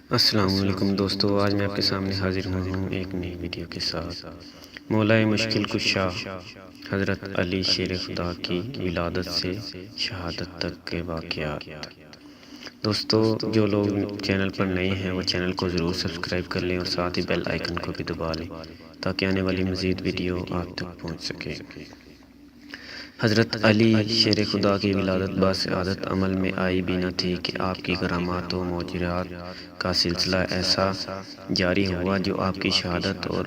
السلام علیکم دوستو، آج میں آپ کے سامنے حاضر ہوں ایک نئی ویڈیو کے ساتھ۔ مولا مشکل کشا حضرت علی شیر خدا کی ولادت سے شہادت تک کے واقعات۔ دوستو، جو لوگ چینل پر نئے ہیں وہ چینل کو ضرور سبسکرائب کر لیں اور ساتھ ہی بیل آئیکن کو بھی دبا لیں تاکہ آنے والی مزید ویڈیو آپ تک پہنچ سکے۔ حضرت علی شیر خدا کی ولادت باسعادت عمل میں آئی بھی نہ تھی کہ آپ کی کرامات و معجزات کا سلسلہ ایسا جاری ہوا جو آپ کی شہادت اور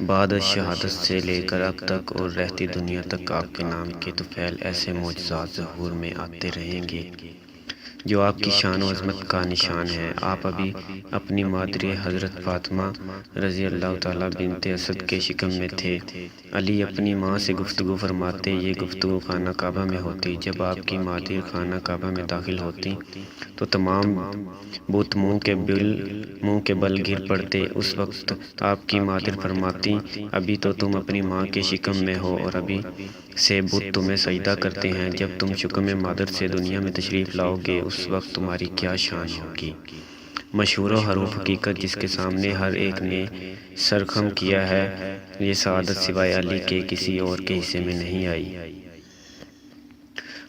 بعد شہادت سے لے کر اب تک اور رہتی دنیا تک آپ کے نام کے طفیل ایسے معجزات ظہور میں آتے رہیں گے جو آپ کی شان و عظمت کا نشان ہے۔ آپ ابھی اپنی مادری حضرت فاطمہ رضی اللہ تعالیٰ بنت اسد کے شکم میں تھے۔ علی اپنی ماں سے گفتگو فرماتے، یہ گفتگو خانہ کعبہ میں ہوتی۔ جب آپ کی مادر خانہ کعبہ میں داخل ہوتی تو تمام بت منہ کے بل گر پڑتے۔ اس وقت آپ کی مادر فرماتی، ابھی تو تم اپنی ماں کے شکم میں ہو اور ابھی سے بت تمہیں سجدہ کرتے ہیں۔ جب تم شکم مادر سے دنیا میں تشریف لاؤ گے اس وقت تمہاری کیا شان ہوگی۔ مشہور و حروف حقیقت جس کے سامنے ہر ایک نے سر خم کیا ہے، یہ سعادت سوائے علی کے کسی اور کے حصے میں نہیں آئی۔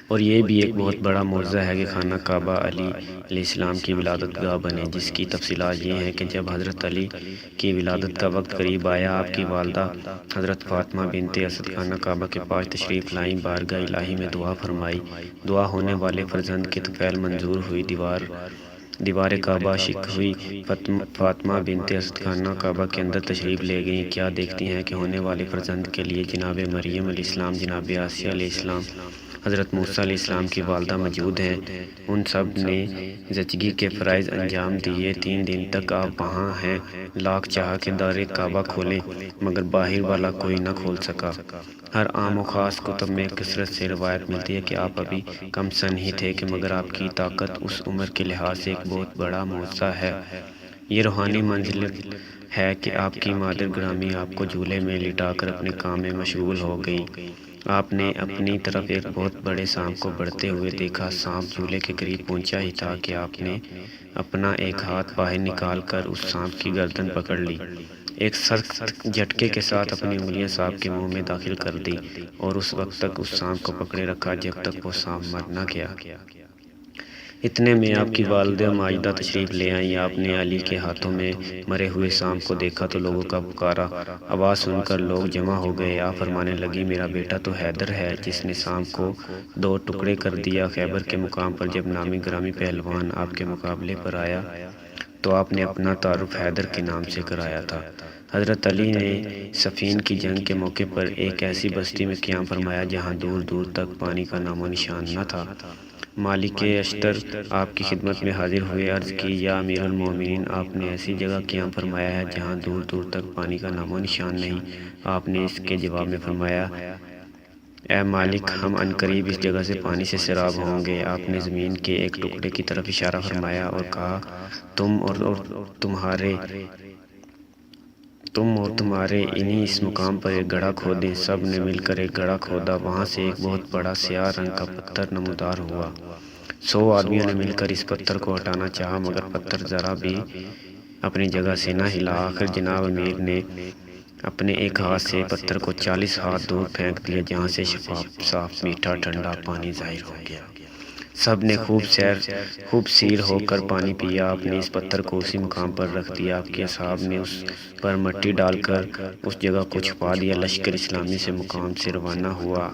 اور یہ بھی ایک بہت بڑا معجزہ ہے کہ خانہ کعبہ علی علیہ السلام کی ولادت گاہ بنے، جس کی تفصیلات یہ ہیں کہ جب حضرت علی کی ولادت کا وقت قریب آیا، آپ کی والدہ حضرت فاطمہ بنت اسد خانہ کعبہ کے پاس تشریف لائیں، بارگاہ الہی میں دعا فرمائی۔ دعا ہونے والے فرزند کے طفیل منظور ہوئی، دیوار کعبہ شق ہوئی۔ فاطمہ بنت اسد خانہ کعبہ کے اندر تشریف لے گئیں۔ کیا دیکھتی ہیں کہ ہونے والے فرزند کے لیے جناب مریم علیہ السلام، جناب آسیہ علیہ السلام، حضرت موسیٰ علیہ السلام کی والدہ موجود ہیں۔ ان سب نے زچگی کے فرائض انجام دیے۔ 3 دن تک آپ وہاں ہیں۔ لاکھ چاہا کہ در کعبہ کھولیں مگر باہر والا کوئی نہ کھول سکا۔ ہر عام و خاص کتب میں کثرت سے روایت ملتی ہے کہ آپ ابھی کم سن ہی تھے کہ مگر آپ کی طاقت اس عمر کے لحاظ سے ایک بہت بڑا معجزہ ہے۔ یہ روحانی منزلت ہے کہ آپ کی مادر گرامی آپ کو جھولے میں لٹا کر اپنے کام میں مشغول ہو گئیں۔ آپ نے اپنی طرف ایک بہت بڑے سانپ کو بڑھتے ہوئے دیکھا۔ سانپ جھولے کے قریب پہنچا ہی تھا کہ آپ نے اپنا ایک ہاتھ باہر نکال کر اس سانپ کی گردن پکڑ لی۔ ایک سخت جھٹکے کے ساتھ اپنی انگلیاں سانپ کے منہ میں داخل کر دیں اور اس وقت تک اس سانپ کو پکڑے رکھا جب تک وہ سانپ مر نہ گیا۔ اتنے میں آپ کی والدہ ماجدہ تشریف لے آئیں۔ آپ نے علی کے ہاتھوں میں مرے ہوئے سانپ کو دیکھا تو لوگوں کا پکارا آواز سن کر لوگ جمع ہو گئے۔ آپ فرمانے لگی، میرا بیٹا تو حیدر ہے جس نے سانپ کو 2 ٹکڑے کر دیا۔ خیبر کے مقام پر جب نامی گرامی پہلوان آپ کے مقابلے پر آیا تو آپ نے اپنا تعارف حیدر کے نام سے کرایا تھا۔ حضرت علی نے صفین کی جنگ کے موقع پر ایک ایسی بستی میں قیام فرمایا جہاں دور دور تک پانی کا نام و نشان نہ تھا۔ مالک اشتر آپ کی خدمت میں حاضر ہوئے، عرض کی، یا امیر المومنین، آپ نے ایسی جگہ قیام فرمایا ہے جہاں دور دور تک پانی کا نام و نشان نہیں۔ آپ نے اس کے جواب میں فرمایا، اے مالک، ہم عنقریب اس جگہ سے پانی سے سیراب ہوں گے۔ آپ نے زمین کے ایک ٹکڑے کی طرف اشارہ فرمایا اور کہا، تم اور تمہارے انہی اس مقام پر ایک گڑھا کھودیں۔ سب نے مل کر ایک گڑھا کھودا۔ وہاں سے ایک بہت بڑا سیاہ رنگ کا پتھر نمودار ہوا۔ 100 آدمیوں نے مل کر اس پتھر کو ہٹانا چاہا مگر پتھر ذرا بھی اپنی جگہ سے نہ ہلا۔ آخر جناب امیر نے اپنے ایک ہاتھ سے پتھر کو 40 ہاتھ دور پھینک دیا جہاں سے شفاف، صاف، میٹھا، ٹھنڈا پانی ظاہر ہو گیا۔ سب نے خوب سیر ہو کر پانی پیا۔ آپ نے اس پتھر کو اسی مقام پر رکھ دیا۔ آپ کے اصحاب نے اس پر مٹی ڈال کر اس جگہ کو چھپا دیا۔ لشکر اسلامی سے مقام سے روانہ ہوا۔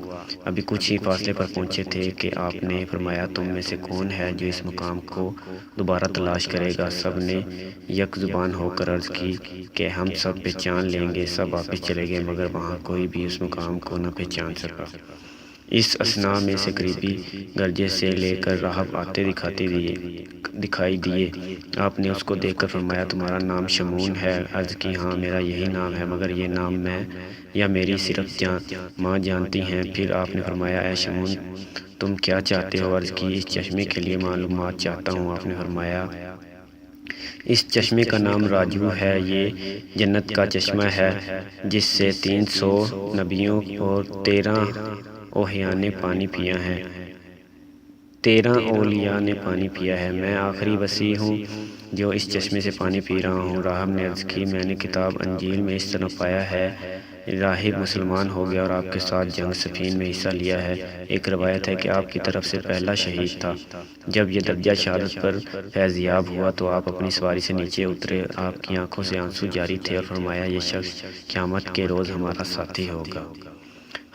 ابھی کچھ ہی فاصلے پر پہنچے تھے کہ آپ نے فرمایا، تم میں سے کون ہے جو اس مقام کو دوبارہ تلاش کرے گا؟ سب نے یک زبان ہو کر عرض کی کہ ہم سب پہچان لیں گے۔ سب واپس چلے گئے مگر وہاں کوئی بھی اس مقام کو نہ پہچان سکا۔ اس اثناء میں سے قریبی گرجے سے لے کر راہب آتے دکھائی دیے۔ آپ نے اس کو دیکھ کر فرمایا، تمہارا نام شمعون ہے؟ عرض کی، ہاں میرا یہی نام ہے مگر یہ نام میں یا میری صرف ماں جانتی ہیں۔ پھر آپ نے فرمایا، اے شمعون، تم کیا چاہتے ہو؟ عرض کی، اس چشمے کے لیے معلومات چاہتا ہوں۔ آپ نے فرمایا، اس چشمے کا نام راجو ہے۔ یہ جنت کا چشمہ ہے جس سے 300 نبیوں اور 13 اوحیاء نے پانی پیا ہے۔ 13 اولیاء نے پانی پیا ہے، میں آخری وصی ہوں جو اس چشمے سے پانی پی رہا ہوں۔ راہب نے عرض کی، میں نے کتاب انجیل میں اس طرح پایا ہے، راہب مسلمان ہو گیا اور آپ کے ساتھ جنگ صفین میں حصہ لیا ہے۔ ایک روایت ہے کہ آپ کی طرف سے پہلا شہید تھا۔ جب یہ درجہ شہادت پر فیض یاب ہوا تو آپ اپنی سواری سے نیچے اترے، آپ کی آنکھوں سے آنسو جاری تھے اور فرمایا، یہ شخص قیامت کے روز ہمارا ساتھی ہوگا۔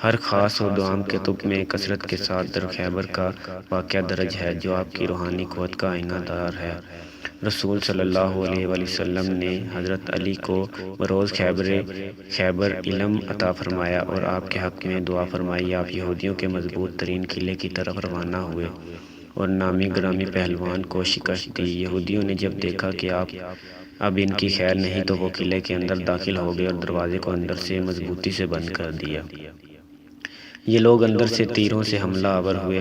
ہر خاص و دعام کتب میں کثرت کے ساتھ در خیبر کا واقعہ درج ہے، جو آپ کی روحانی قوت کا آئینہ دار ہے۔ رسول صلی اللہ علیہ وآلہ وسلم نے حضرت علی کو بروز خیبر علم عطا فرمایا اور آپ کے حق میں دعا فرمائی۔ آپ یہودیوں کے مضبوط ترین قلعے کی طرف روانہ ہوئے اور نامی گرامی پہلوان کو شکست دی۔ یہودیوں نے جب دیکھا کہ اب ان کی خیر نہیں تو وہ قلعے کے اندر داخل ہو گئے اور دروازے کو اندر سے مضبوطی سے بند کر دیا۔ یہ لوگ اندر سے تیروں سے حملہ آور ہوئے۔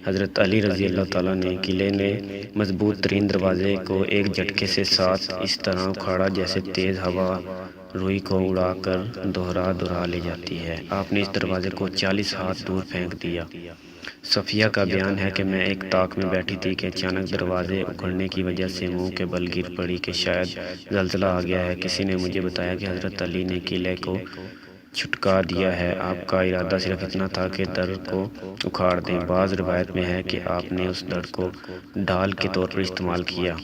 حضرت علی رضی اللہ تعالیٰ نے قلعے نے مضبوط ترین دروازے کو ایک جھٹکے سے ساتھ اس طرح اکھاڑا جیسے تیز ہوا روئی کو اڑا کر دہرا لے جاتی ہے۔ آپ نے اس دروازے کو 40 ہاتھ دور پھینک دیا۔ صفیہ کا بیان ہے کہ میں ایک طاق میں بیٹھی تھی کہ اچانک دروازے اکھڑنے کی وجہ سے منہ کے بل گر پڑی کہ شاید زلزلہ آ گیا ہے۔ کسی نے مجھے بتایا کہ حضرت علی نے قلعے کو چھٹکا دیا ہے، آپ کا ارادہ صرف اتنا تھا کہ در کو اکھاڑ دیں۔ بعض روایت میں ہے کہ آپ نے اس در کو ڈھال کے طور پر استعمال کیا۔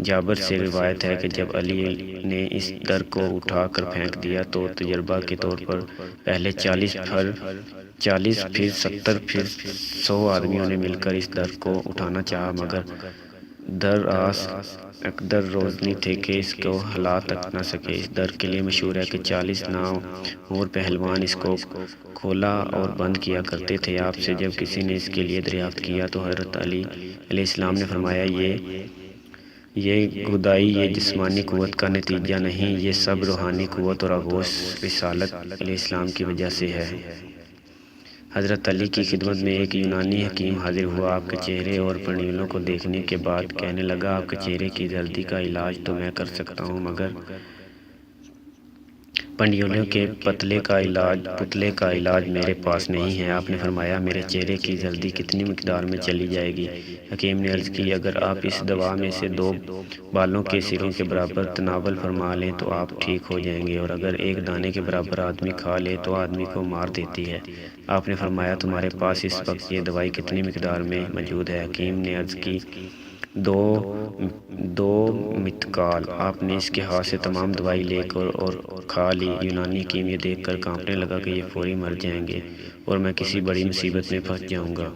جابر سے روایت ہے کہ جب علی نے اس در کو اٹھا کر پھینک دیا تو تجربہ کے طور پر پہلے 40 پھر 70 پھر 100 آدمیوں نے مل کر اس در کو اٹھانا چاہا، مگر در آس اقدر روزنی تھے کہ اس کو ہلا تک نہ سکے۔ اس در کے لیے مشہور ہے کہ 40 نامور پہلوان اس کو کھولا اور بند کیا کرتے تھے۔ آپ سے جب کسی نے اس کے لیے دریافت کیا تو حضرت علی علیہ السلام نے فرمایا، یہ گدائی یہ جسمانی قوت کا نتیجہ نہیں، یہ سب روحانی قوت اور آغوش رسالت علیہ السلام کی وجہ سے ہے۔ حضرت علی کی خدمت میں ایک یونانی حکیم حاضر ہوا۔ آپ کے چہرے اور پنڈیولوں کو دیکھنے کے بعد کہنے لگا، آپ کے چہرے کی زردی کا علاج تو میں کر سکتا ہوں، مگر پنڈیولوں کے پتلے کا علاج میرے پاس نہیں ہے۔ آپ نے فرمایا، میرے چہرے کی زردی کتنی مقدار میں چلی جائے گی؟ حکیم نے عرض کی، اگر آپ اس دوا میں سے 2 بالوں کے سروں کے برابر تناول فرما لیں تو آپ ٹھیک ہو جائیں گے، اور اگر 1 دانے کے برابر آدمی کھا لے تو آدمی کو مار دیتی ہے۔ آپ نے فرمایا، تمہارے پاس اس وقت یہ دوائی کتنی مقدار میں موجود ہے؟ حکیم نے عرض کی، 2 متکال۔ آپ نے اس کے ہاتھ سے تمام دوائی لے کر اور کھا لی۔ یونانی حکیم یہ دیکھ کر کانپنے لگا کہ یہ فوری مر جائیں گے اور میں کسی بڑی مصیبت میں پھنس جاؤں گا۔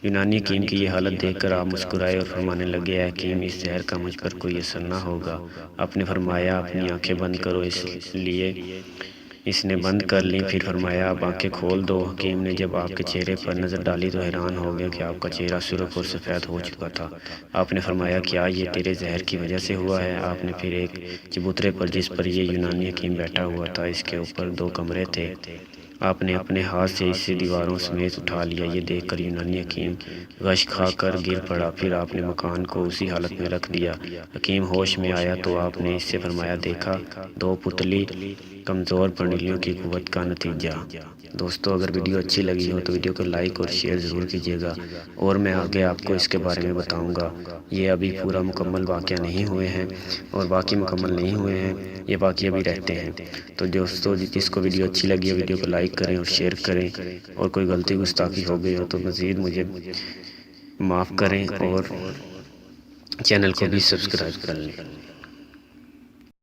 یونانی حکیم کی یہ حالت دیکھ کر آپ مسکرائے اور فرمانے لگے، اے حکیم، اس زہر کا مجھ پر کوئی اثر نہ ہوگا۔ آپ نے فرمایا، اپنی آنکھیں بند کرو۔ اس لیے اس نے بند کر لیں، پھر فرمایا، اب آنکھیں کھول دو۔ حکیم نے جب آپ کے چہرے پر نظر ڈالی تو حیران ہو گیا کہ آپ کا چہرہ سرخ اور سفید ہو چکا تھا۔ آپ نے فرمایا، کیا یہ تیرے زہر کی وجہ سے ہوا ہے؟ آپ نے پھر ایک چبوترے پر جس پر یہ یونانی حکیم بیٹھا ہوا تھا، اس کے اوپر 2 کمرے تھے، آپ نے اپنے ہاتھ سے اسے دیواروں سمیت اٹھا لیا۔ یہ دیکھ کر یونانی حکیم غش کھا کر گر پڑا۔ پھر آپ نے مکان کو اسی حالت میں رکھ دیا۔ حکیم ہوش میں آیا تو آپ نے اس سے فرمایا، دیکھا، 2 پتلی کمزور پنڈلیوں کی قوت کا نتیجہ۔ دوستو، اگر ویڈیو اچھی لگی ہو تو ویڈیو کو لائک اور شیئر ضرور کیجیے گا، اور میں آگے آپ کو اس کے بارے میں بتاؤں گا۔ یہ ابھی پورا مکمل واقعہ نہیں ہوئے ہیں اور باقی مکمل نہیں ہوئے ہیں، یہ باقی ابھی رہتے ہیں۔ تو دوستو، جس کو ویڈیو اچھی لگی ہے ویڈیو کو لائک کریں اور شیئر کریں، اور کوئی غلطی گستاخی ہو گئی ہو تو مزید مجھے معاف کریں اور چینل کو بھی سبسکرائب کر لیں۔